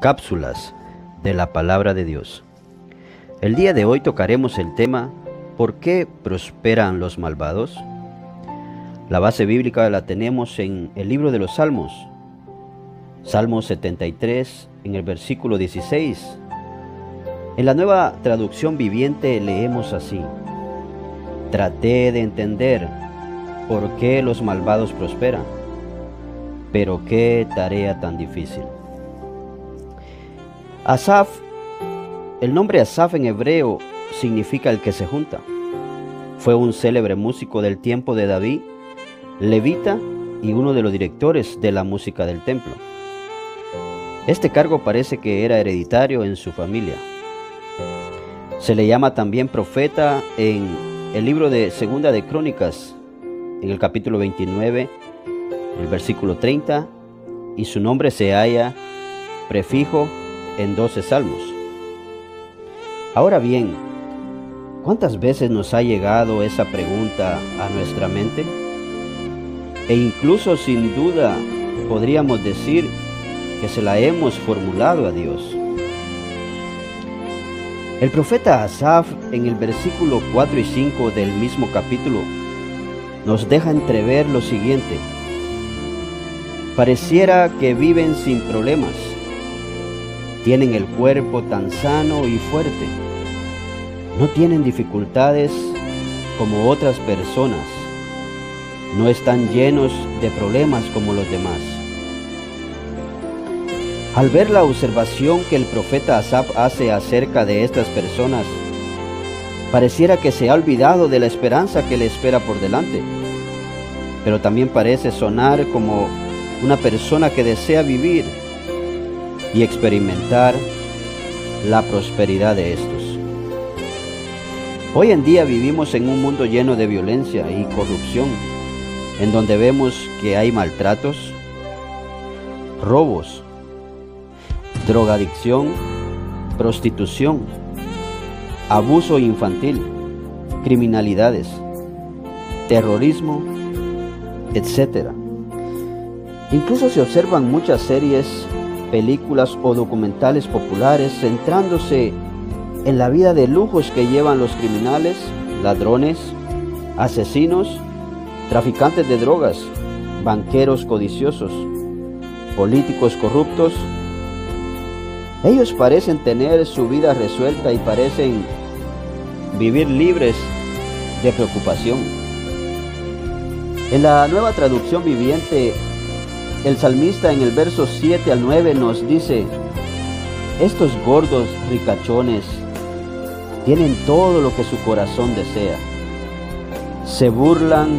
cápsulas de la palabra de Dios. El día de hoy tocaremos el tema ¿por qué prosperan los malvados? La base bíblica la tenemos en el libro de los Salmos, Salmo 73, en el versículo 16. En la Nueva Traducción Viviente leemos así: traté de entender por qué los malvados prosperan, pero qué tarea tan difícil. Asaf, el nombre Asaf en hebreo significa el que se junta. Fue un célebre músico del tiempo de David, levita y uno de los directores de la música del templo. Este cargo parece que era hereditario en su familia. Se le llama también profeta en el libro de Segunda de Crónicas, en el capítulo 29, el versículo 30, y su nombre se halla prefijo en 12 salmos. Ahora bien, ¿cuántas veces nos ha llegado esa pregunta a nuestra mente? E incluso sin duda podríamos decir que se la hemos formulado a Dios. El profeta Asaf, en el versículo 4 y 5 del mismo capítulo, nos deja entrever lo siguiente: pareciera que viven sin problemas, tienen el cuerpo tan sano y fuerte, no tienen dificultades como otras personas, no están llenos de problemas como los demás. Al ver la observación que el profeta Asaf hace acerca de estas personas, pareciera que se ha olvidado de la esperanza que le espera por delante, pero también parece sonar como una persona que desea vivir y experimentar la prosperidad de estos. Hoy en día vivimos en un mundo lleno de violencia y corrupción, en donde vemos que hay maltratos, robos, drogadicción, prostitución, abuso infantil, criminalidades, terrorismo, etc. Incluso se observan muchas series, películas o documentales populares centrándose en la vida de lujos que llevan los criminales, ladrones, asesinos, traficantes de drogas, banqueros codiciosos, políticos corruptos. Ellos parecen tener su vida resuelta y parecen vivir libres de preocupación. En la Nueva Traducción Viviente, el salmista en el verso 7 al 9 nos dice: estos gordos ricachones tienen todo lo que su corazón desea. Se burlan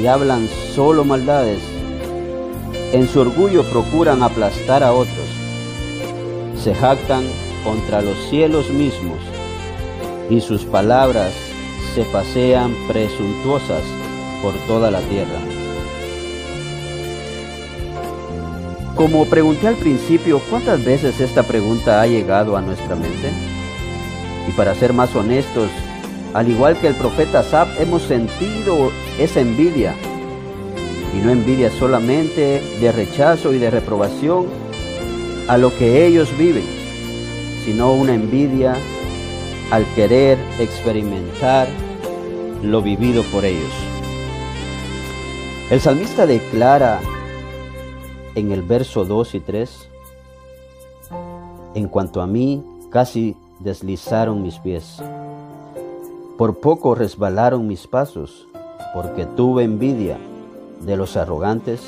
y hablan solo maldades. En su orgullo procuran aplastar a otros. Se jactan contra los cielos mismos, y sus palabras se pasean presuntuosas por toda la tierra. Como pregunté al principio, ¿cuántas veces esta pregunta ha llegado a nuestra mente? Y para ser más honestos, al igual que el profeta Asaf, hemos sentido esa envidia, y no envidia solamente de rechazo y de reprobación a lo que ellos viven, sino una envidia al querer experimentar lo vivido por ellos. El salmista declara en el verso 2 y 3: en cuanto a mí, casi deslizaron mis pies, por poco resbalaron mis pasos, porque tuve envidia de los arrogantes,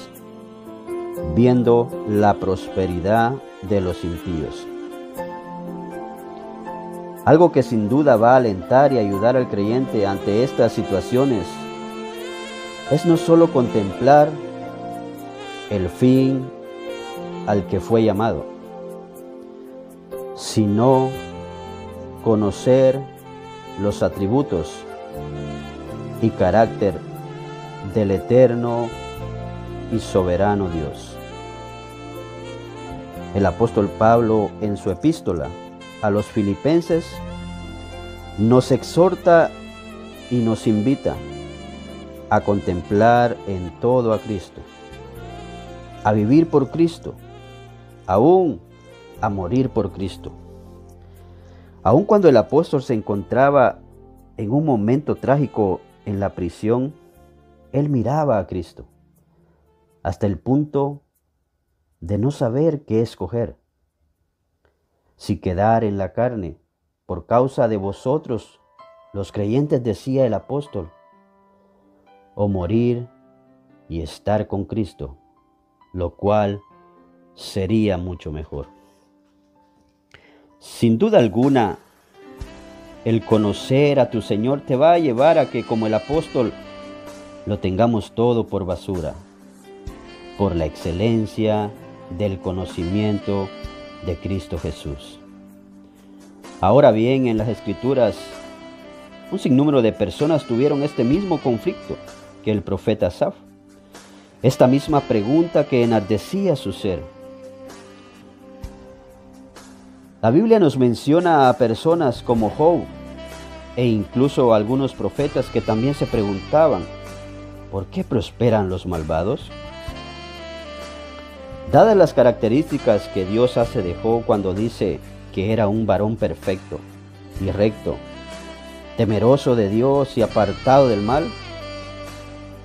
viendo la prosperidad de los impíos. Algo que sin duda va a alentar y ayudar al creyente ante estas situaciones es no solo contemplar el fin al que fue llamado, sino conocer los atributos y carácter del eterno y soberano Dios. El apóstol Pablo, en su epístola a los Filipenses, nos exhorta y nos invita a contemplar en todo a Cristo, a vivir por Cristo, aún a morir por Cristo. Aun cuando el apóstol se encontraba en un momento trágico en la prisión, él miraba a Cristo, hasta el punto de no saber qué escoger. Si quedar en la carne por causa de vosotros, los creyentes, decía el apóstol, o morir y estar con Cristo, lo cual sería mucho mejor. Sin duda alguna, el conocer a tu Señor te va a llevar a que, como el apóstol, lo tengamos todo por basura, por la excelencia del conocimiento de Cristo Jesús. Ahora bien, en las Escrituras, un sinnúmero de personas tuvieron este mismo conflicto que el profeta Asaf, esta misma pregunta que enardecía su ser. La Biblia nos menciona a personas como Job e incluso a algunos profetas que también se preguntaban, ¿por qué prosperan los malvados? Dadas las características que Dios hace de Job cuando dice que era un varón perfecto y recto, temeroso de Dios y apartado del mal,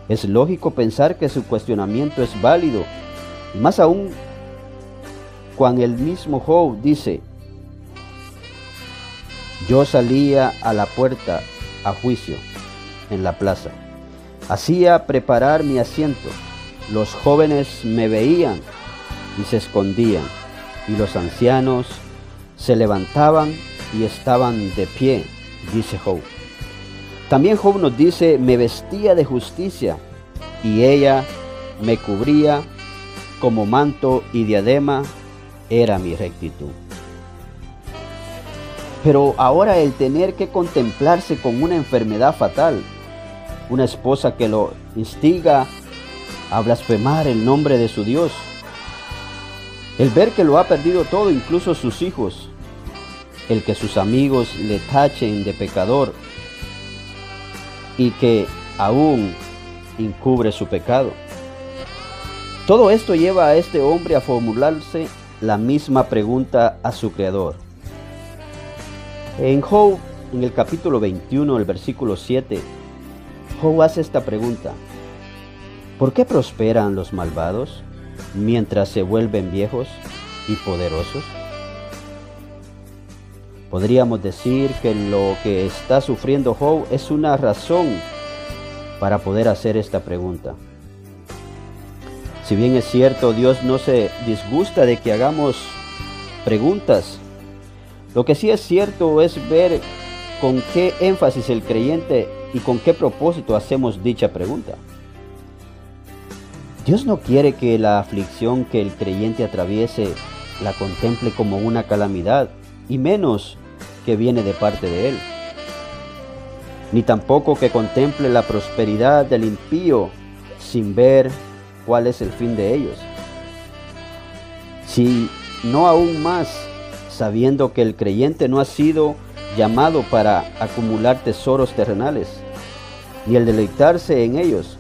es lógico pensar que su cuestionamiento es válido, y más aún cuando el mismo Job dice, yo salía a la puerta a juicio en la plaza, hacía preparar mi asiento, los jóvenes me veían y se escondían, y los ancianos se levantaban y estaban de pie, dice Job. También Job nos dice, me vestía de justicia y ella me cubría como manto y diadema era mi rectitud. Pero ahora el tener que contemplarse con una enfermedad fatal, una esposa que lo instiga a blasfemar el nombre de su Dios, el ver que lo ha perdido todo, incluso sus hijos, el que sus amigos le tachen de pecador y que aún encubre su pecado. Todo esto lleva a este hombre a formularse la misma pregunta a su Creador. En Job, en el capítulo 21, el versículo 7, Job hace esta pregunta: ¿por qué prosperan los malvados mientras se vuelven viejos y poderosos? Podríamos decir que lo que está sufriendo Job es una razón para poder hacer esta pregunta. Si bien es cierto, Dios no se disgusta de que hagamos preguntas, lo que sí es cierto es ver con qué énfasis el creyente y con qué propósito hacemos dicha pregunta. Dios no quiere que la aflicción que el creyente atraviese la contemple como una calamidad, y menos que viene de parte de Él. Ni tampoco que contemple la prosperidad del impío sin ver cuál es el fin de ellos. Si no aún más, sabiendo que el creyente no ha sido llamado para acumular tesoros terrenales, ni el deleitarse en ellos,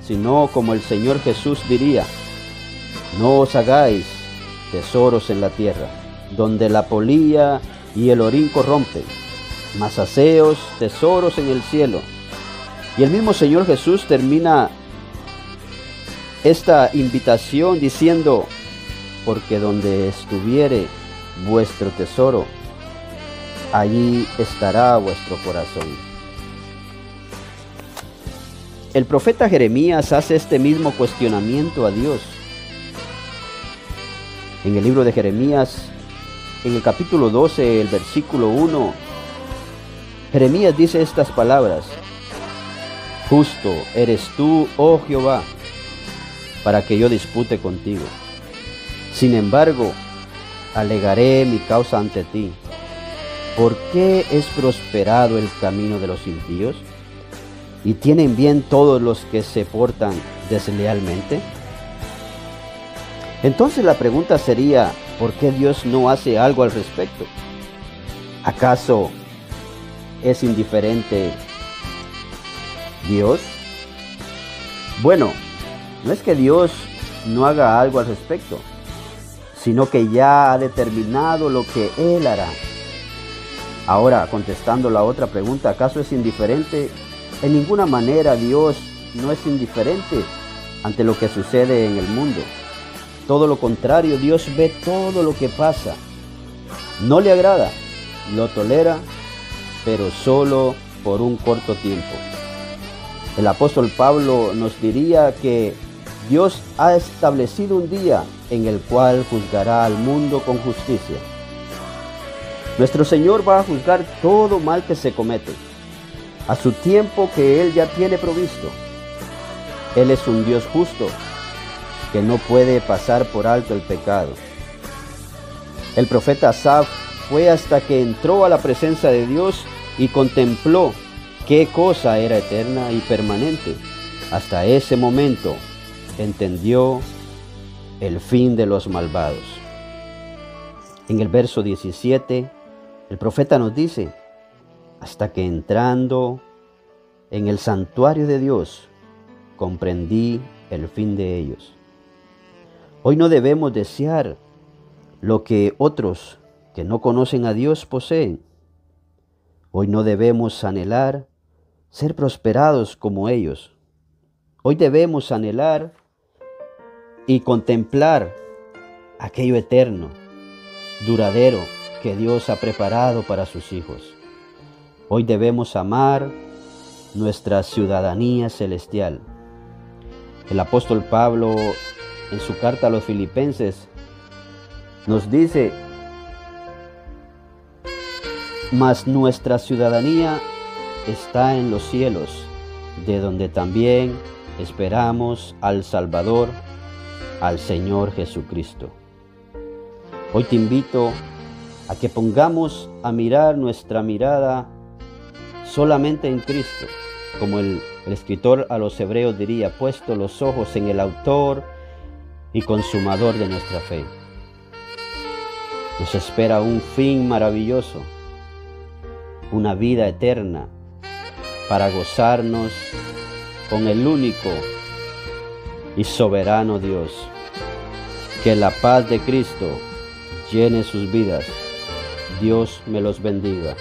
sino como el Señor Jesús diría, no os hagáis tesoros en la tierra, donde la polilla y el orín corrompen, mas haceos tesoros en el cielo. Y el mismo Señor Jesús termina esta invitación diciendo, porque donde estuviere vuestro tesoro, allí estará vuestro corazón. El profeta Jeremías hace este mismo cuestionamiento a Dios. En el libro de Jeremías, en el capítulo 12, el versículo 1, Jeremías dice estas palabras: justo eres tú, oh Jehová, para que yo dispute contigo. Sin embargo, alegaré mi causa ante ti. ¿Por qué es prosperado el camino de los impíos? ¿Y tienen bien todos los que se portan deslealmente? Entonces la pregunta sería, ¿por qué Dios no hace algo al respecto? ¿Acaso es indiferente Dios? Bueno, no es que Dios no haga algo al respecto, sino que ya ha determinado lo que Él hará. Ahora, contestando la otra pregunta, ¿acaso es indiferente? En ninguna manera Dios no es indiferente ante lo que sucede en el mundo. Todo lo contrario, Dios ve todo lo que pasa. No le agrada, lo tolera, pero solo por un corto tiempo. El apóstol Pablo nos diría que Dios ha establecido un día en el cual juzgará al mundo con justicia. Nuestro Señor va a juzgar todo mal que se comete, a su tiempo que Él ya tiene provisto. Él es un Dios justo, que no puede pasar por alto el pecado. El profeta Asaf fue hasta que entró a la presencia de Dios y contempló qué cosa era eterna y permanente. Hasta ese momento entendió el fin de los malvados. En el verso 17, el profeta nos dice, hasta que entrando en el santuario de Dios, comprendí el fin de ellos. Hoy no debemos desear lo que otros que no conocen a Dios poseen. Hoy no debemos anhelar ser prosperados como ellos. Hoy debemos anhelar y contemplar aquello eterno, duradero que Dios ha preparado para sus hijos. Hoy debemos amar nuestra ciudadanía celestial. El apóstol Pablo, en su carta a los Filipenses, nos dice, mas nuestra ciudadanía está en los cielos, de donde también esperamos al Salvador, al Señor Jesucristo. Hoy te invito a que pongamos a mirar nuestra mirada solamente en Cristo, como el escritor a los Hebreos diría, puesto los ojos en el autor y consumador de nuestra fe. Nos espera un fin maravilloso, una vida eterna para gozarnos con el único y soberano Dios. Que la paz de Cristo llene sus vidas. Dios me los bendiga.